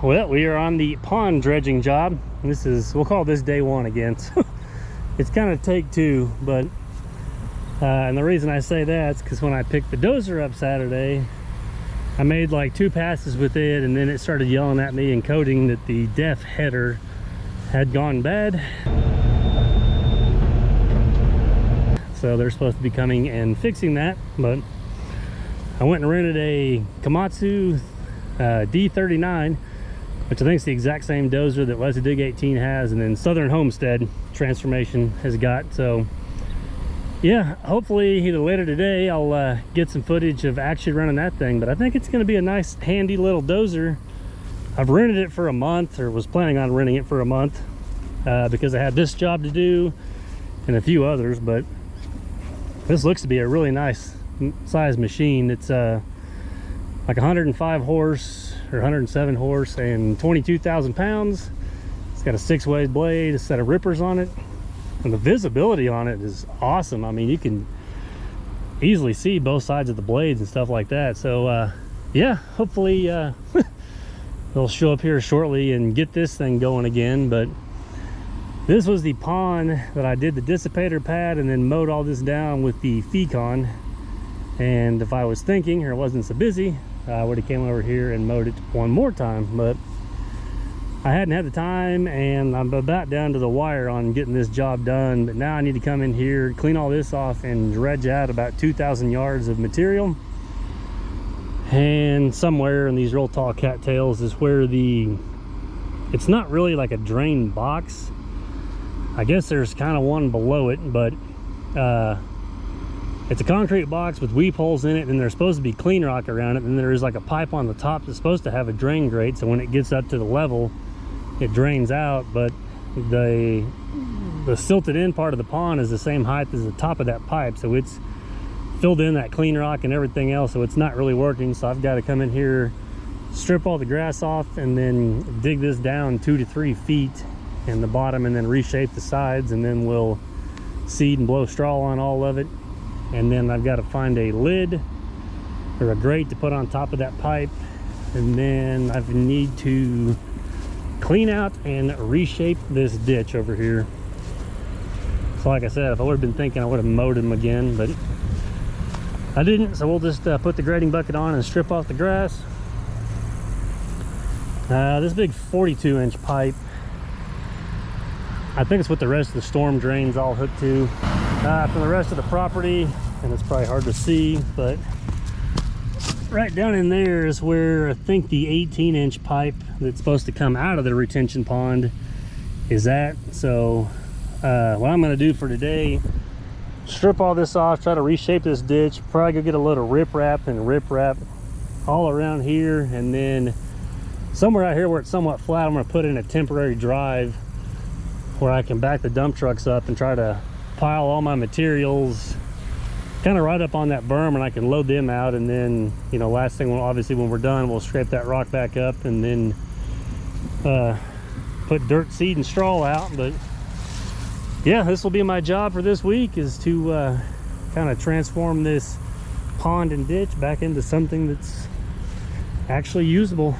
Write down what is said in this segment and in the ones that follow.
Well, we are on the pond dredging job. This is, we'll call this day one again. It's kind of take two, but and the reason I say that is because when I picked the dozer up Saturday, I made like 2 passes with it, and then it started yelling at me and coding that the def header had gone bad. So they're supposed to be coming and fixing that, but I went and rented a Komatsu D39, which I think is the exact same dozer that Let's Dig 18 has, and then Southern Homestead Transformation has got. So yeah, hopefully either later today I'll get some footage of actually running that thing, but I think it's going to be a nice handy little dozer. I've rented it for a month, or was planning on renting it for a month, because I had this job to do and a few others, but this looks to be a really nice size machine. It's like 105 horse or 107 horse and 22,000 pounds. It's got a 6-way blade, a set of rippers on it, and the visibility on it is awesome. I mean, you can easily see both sides of the blades and stuff like that. So yeah, hopefully they'll show up here shortly and get this thing going again. But this was the pond that I did the dissipator pad and then mowed all this down with the Fecon. And if I was thinking, or wasn't so busy, I would have came over here and mowed it one more time, but I hadn't had the time, and I'm about down to the wire on getting this job done. But now I need to come in here, clean all this off, and dredge out about 2,000 yards of material. And somewhere in these real tall cattails is where it's not really like a drain box. I guess there's kind of one below it, but it's a concrete box with weep holes in it, and there's supposed to be clean rock around it, and there's like a pipe on the top that's supposed to have a drain grate, so when it gets up to the level it drains out. But the silted in part of the pond is the same height as the top of that pipe, so it's filled in that clean rock and everything else, so it's not really working. So I've got to come in here, strip all the grass off, and then dig this down 2 to 3 feet in the bottom, and then reshape the sides, and then we'll seed and blow straw on all of it. And then I've got to find a lid or a grate to put on top of that pipe, and then I need to clean out and reshape this ditch over here. So like I said, if I would have been thinking, I would have mowed them again, but I didn't. So we'll just put the grading bucket on and strip off the grass. This big 42-inch pipe, I think it's what the rest of the storm drains all hooked to from the rest of the property, and it's probably hard to see, but right down in there is where I think the 18-inch pipe that's supposed to come out of the retention pond is at. So what I'm going to do for today, strip all this off, try to reshape this ditch, probably go get a load of riprap and riprap all around here, and then somewhere out here where it's somewhat flat, I'm going to put in a temporary drive where I can back the dump trucks up and try to pile all my materials kind of right up on that berm, and I can load them out. And then, you know, last thing, obviously when we're done, we'll scrape that rock back up and then put dirt, seed, and straw out. But yeah, this will be my job for this week, is to kind of transform this pond and ditch back into something that's actually usable.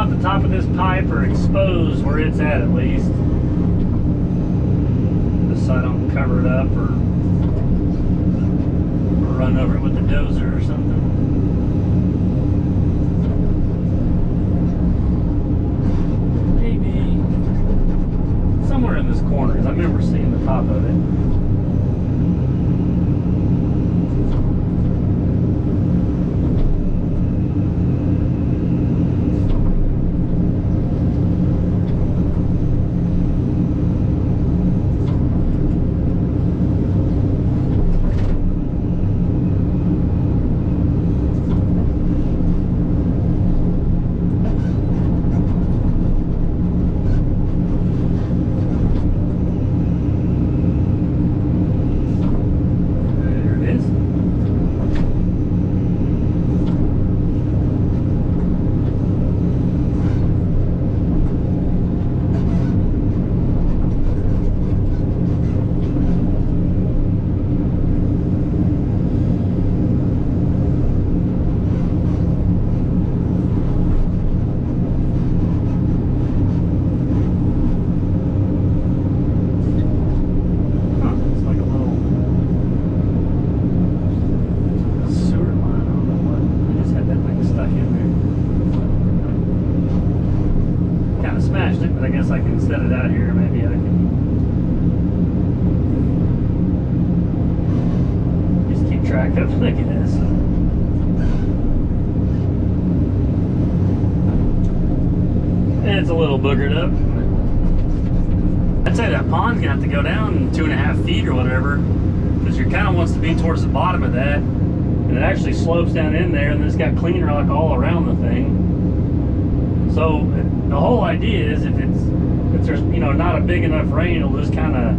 off the top of this pipe or expose where it's at least. Just so I don't cover it up or run over it with the dozer or something. Maybe somewhere in this corner, because I remember seeing the top of it. But I guess I can set it out here. Maybe I can just keep track of it, I guess. And it's a little boogered up. I'd say that pond's gonna have to go down 2.5 feet or whatever, because your kind of wants to be towards the bottom of that, and it actually slopes down in there, and then it's got clean rock all around the thing. So the whole idea is if there's not a big enough rain, it'll just kind of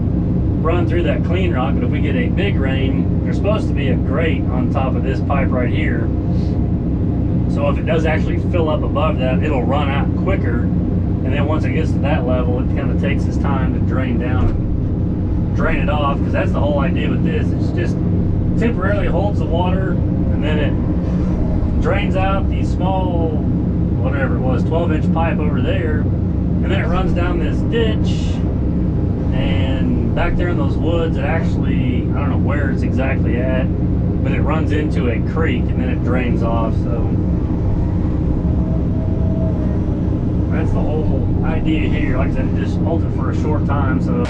run through that clean rock. But if we get a big rain, there's supposed to be a grate on top of this pipe right here. So if it does actually fill up above that, it'll run out quicker. And then once it gets to that level, it kind of takes its time to drain down and drain it off, because that's the whole idea with this. It's just temporarily holds the water, and then it drains out these small, whatever it was, 12-inch pipe over there, and then it runs down this ditch, and back there in those woods, it actually, I don't know where it's exactly at, but it runs into a creek, and then it drains off. So that's the whole idea here. Like I said, it just holds it for a short time, so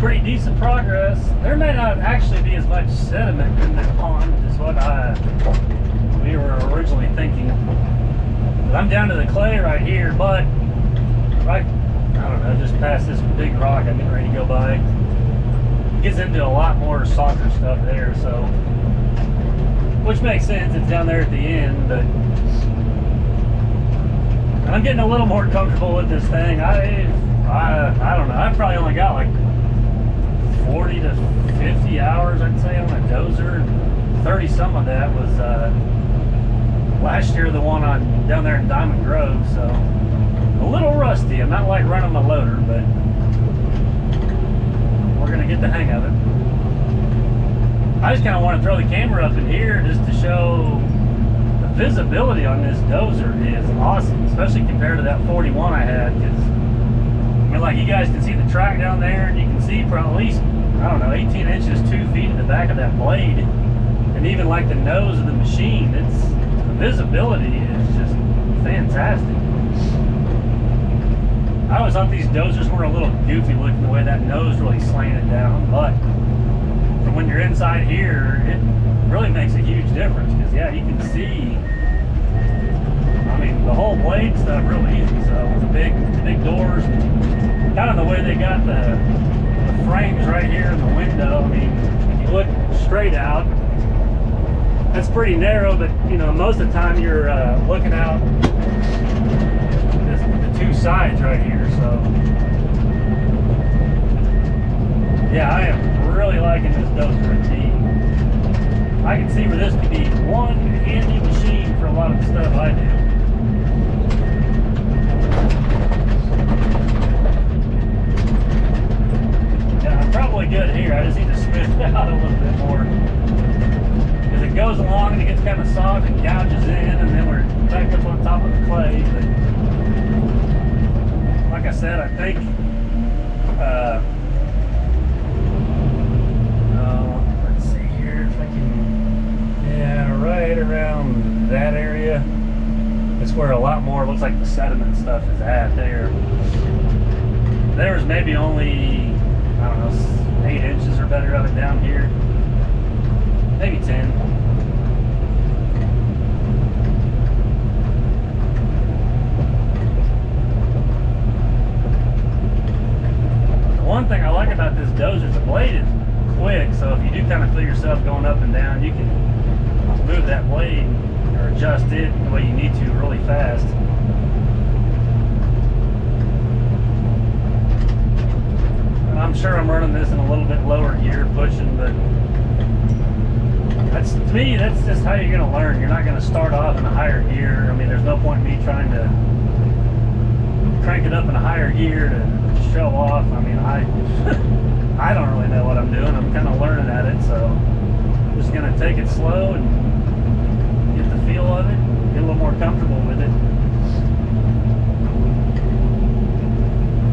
pretty decent progress. There may not actually be as much sediment in that pond as what we were originally thinking. But I'm down to the clay right here, but right, I don't know, just past this big rock I'm getting ready to go by, it gets into a lot more softer stuff there, so, which makes sense, it's down there at the end, but I'm getting a little more comfortable with this thing. I don't know, I've probably only got like 40 to 50 hours, I'd say, on a dozer. 30 some of that was last year, the one on down there in Diamond Grove, so a little rusty. I'm not like running my loader, but we're gonna get the hang of it. I just kind of want to throw the camera up in here just to show the visibility on this dozer is awesome, especially compared to that 41 I had, because I mean, like, you guys can see the track down there, and you can see for at least, I don't know, 18 inches, 2 feet in the back of that blade, and even like the nose of the machine. The visibility is just fantastic. I always thought these dozers were a little goofy looking, the way that nose really slanted down, but from when you're inside here, it really makes a huge difference, because yeah, you can see, I mean, the whole blade stuff real easy. So the big doors, kind of the way they got the frames right here in the window. I mean, if you look straight out, that's pretty narrow, but you know, most of the time you're looking out the two sides right here. So yeah, I am really liking this dozer indeed. I can see where this could be one handy machine for a lot of the stuff I do. Yeah, I'm probably good here. I just need to smooth it out a little bit more. As it goes along and it gets kind of soft and gouges in, and then we're back up on top of the clay. But like I said, I think let's see here if I can, yeah, right around that area. It's where a lot more looks like the sediment stuff is at there. There's maybe only, I don't know, 8 inches or better of it down here. Maybe 10. The one thing I like about this dozer is the blade is quick, so if you do kind of feel yourself going up and down, you can move that blade or adjust it the way you need to really fast. And I'm sure I'm running this in a little bit lower gear pushing, but that's, to me, that's just how you're going to learn. You're not going to start off in a higher gear. I mean, there's no point in me trying to crank it up in a higher gear to show off. I mean, I don't really know what I'm doing. I'm kind of learning at it, so I'm just going to take it slow and get the feel of it, get a little more comfortable with it.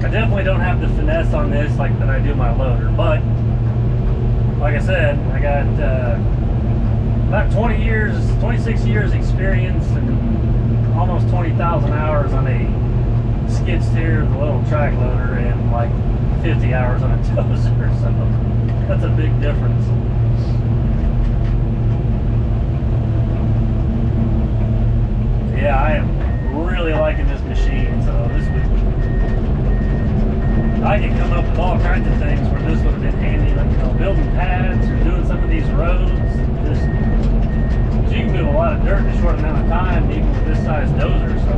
I definitely don't have the finesse on this like that I do my loader, but like I said, I got about 26 years experience and almost 20,000 hours on a skid steer with a little track loader and like 50 hours on a dozer, so that's a big difference. Yeah, I am really liking this machine, so this would, I could come up with all kinds of things where this would have been handy, like, you know, building pads or doing some of these roads. Just, you can move a lot of dirt in a short amount of time, even with this size dozer, so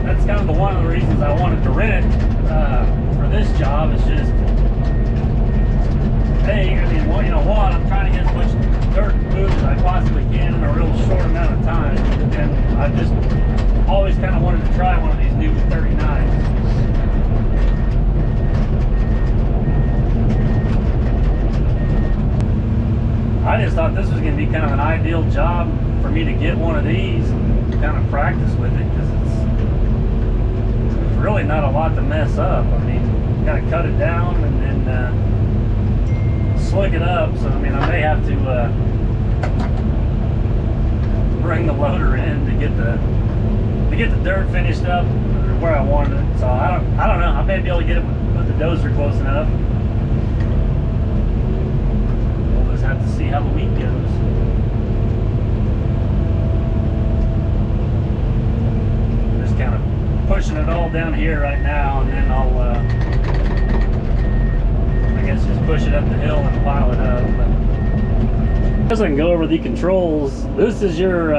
that's kind of the one of the reasons I wanted to rent it for this job. Is just, hey, I mean, well, you know what, I'm trying to get as much dirt moved as I possibly can in a real short amount of time, and I just always kind of wanted to try one of these new 39s. I just thought this was going to be kind of an ideal job for me to get one of these and kind of practice with it, because it's really not a lot to mess up. I mean, you got to cut it down and then slick it up. So I mean, I may have to bring the loader in to get the dirt finished up, where I wanted it. So I don't know. I may be able to get it with the dozer close enough. We'll just have to see how the week goes. I'm just kind of pushing it all down here right now, and then I'll I guess just push it up the hill and pile it up. But as I can go over the controls, this is your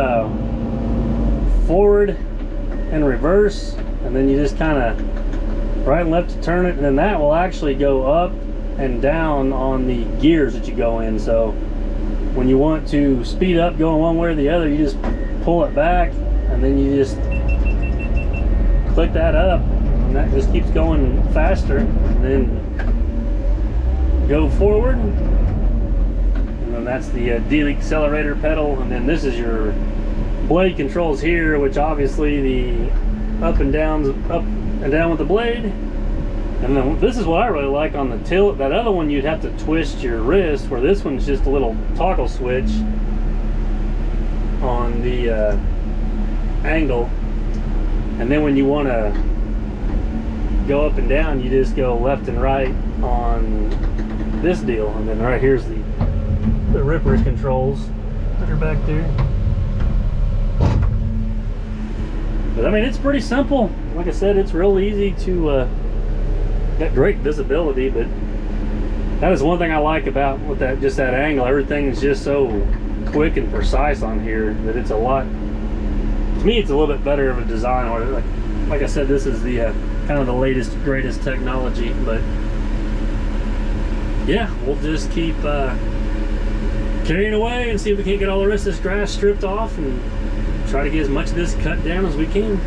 forward and reverse, and then you just kind of right and left to turn it, and then that will actually go up and down on the gears that you go in. So when you want to speed up going one way or the other, you just pull it back, and then you just click that up, and that just keeps going faster. And then go forward, and then that's the de-accelerator pedal, and then this is your blade controls here, which obviously the up and down with the blade. And then this is what I really like on the tilt. That other one you'd have to twist your wrist, where this one's just a little toggle switch on the angle. And then when you want to go up and down, you just go left and right on this deal. And then right here's the ripper controls that are back there. But I mean, it's pretty simple. Like I said, it's real easy to got great visibility, but that is one thing I like about with that, just that angle. Everything is just so quick and precise on here that it's a lot, to me, it's a little bit better of a design. Or like I said, this is the kind of the latest, greatest technology. But yeah, we'll just keep carrying away and see if we can't get all the rest of this grass stripped off and try to get as much of this cut down as we can.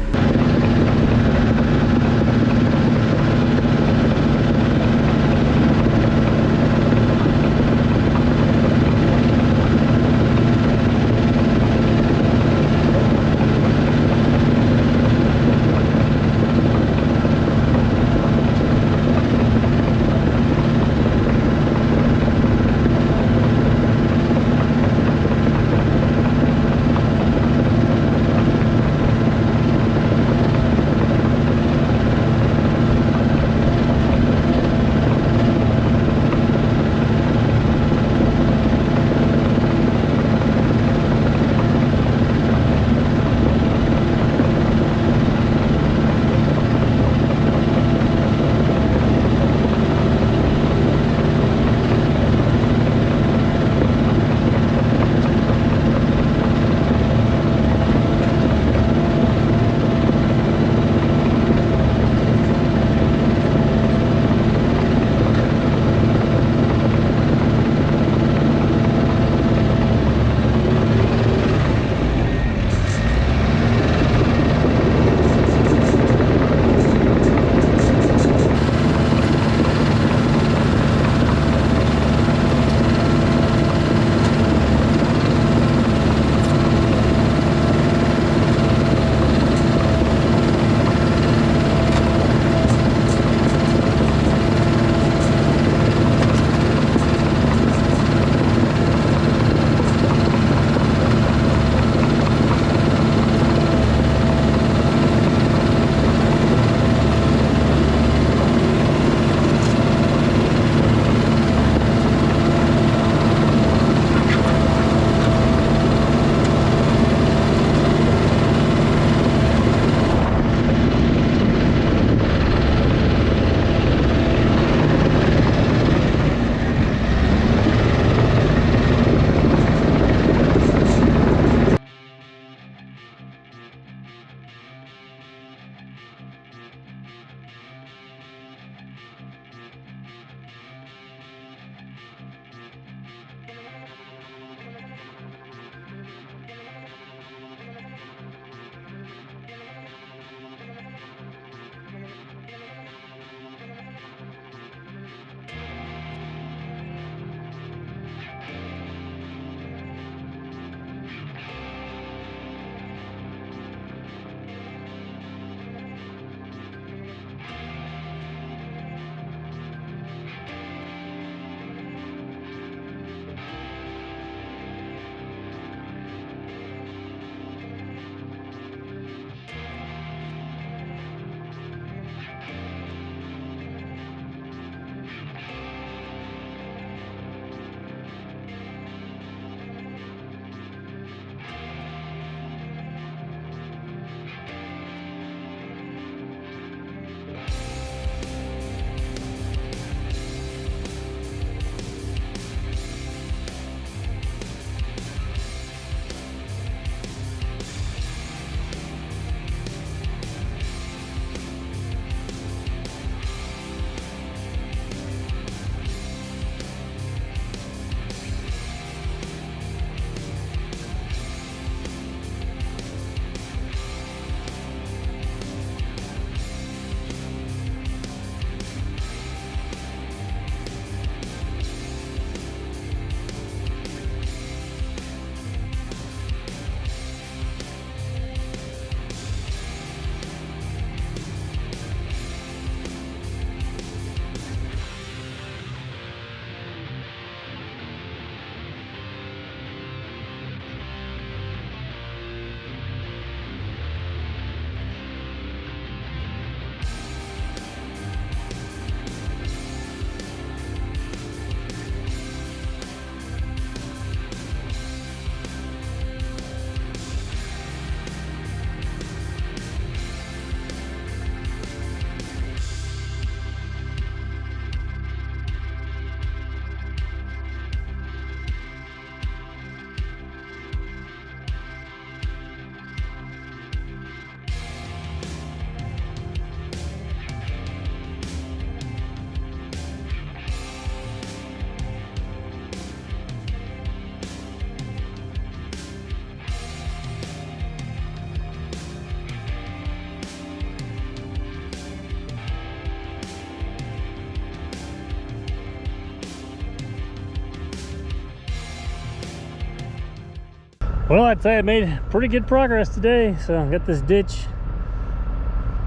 Well, I'd say I made pretty good progress today. So I got this ditch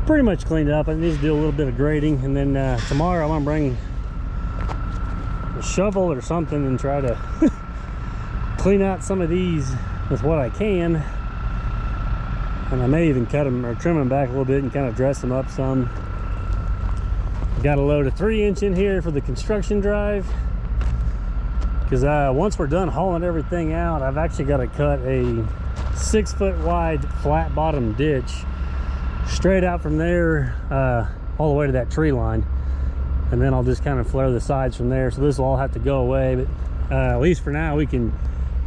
pretty much cleaned up. I need to do a little bit of grading, and then tomorrow I'm gonna bring a shovel or something and try to clean out some of these with what I can. And I may even cut them or trim them back a little bit and kind of dress them up some. Got to load a 3-inch in here for the construction drive, because once we're done hauling everything out, I've actually got to cut a 6-foot wide flat bottom ditch straight out from there all the way to that tree line, and then I'll just kind of flare the sides from there. So this will all have to go away, but at least for now we can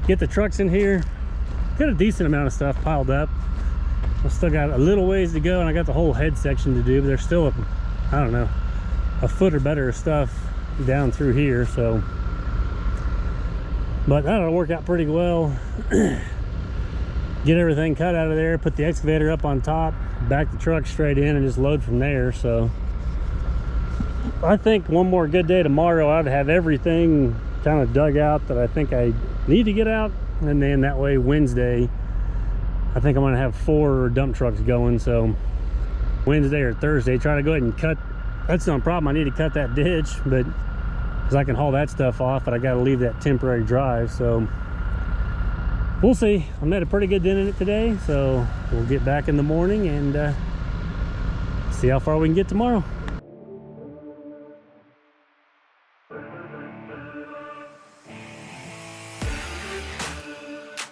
get the trucks in here. Got a decent amount of stuff piled up. I've still got a little ways to go, and I got the whole head section to do, but there's still I don't know, a foot or better of stuff down through here. So, but that'll work out pretty well. Get everything cut out of there, put the excavator up on top, back the truck straight in, and just load from there. So I think one more good day tomorrow, I'd have everything kind of dug out that I think I need to get out, and then that way Wednesday I think I'm gonna have 4 dump trucks going. So Wednesday or Thursday, try to go ahead and cut. That's no problem, I need to cut that ditch, but because I can haul that stuff off, but I got to leave that temporary drive. So we'll see. I made a pretty good dent in it today, so we'll get back in the morning and see how far we can get tomorrow.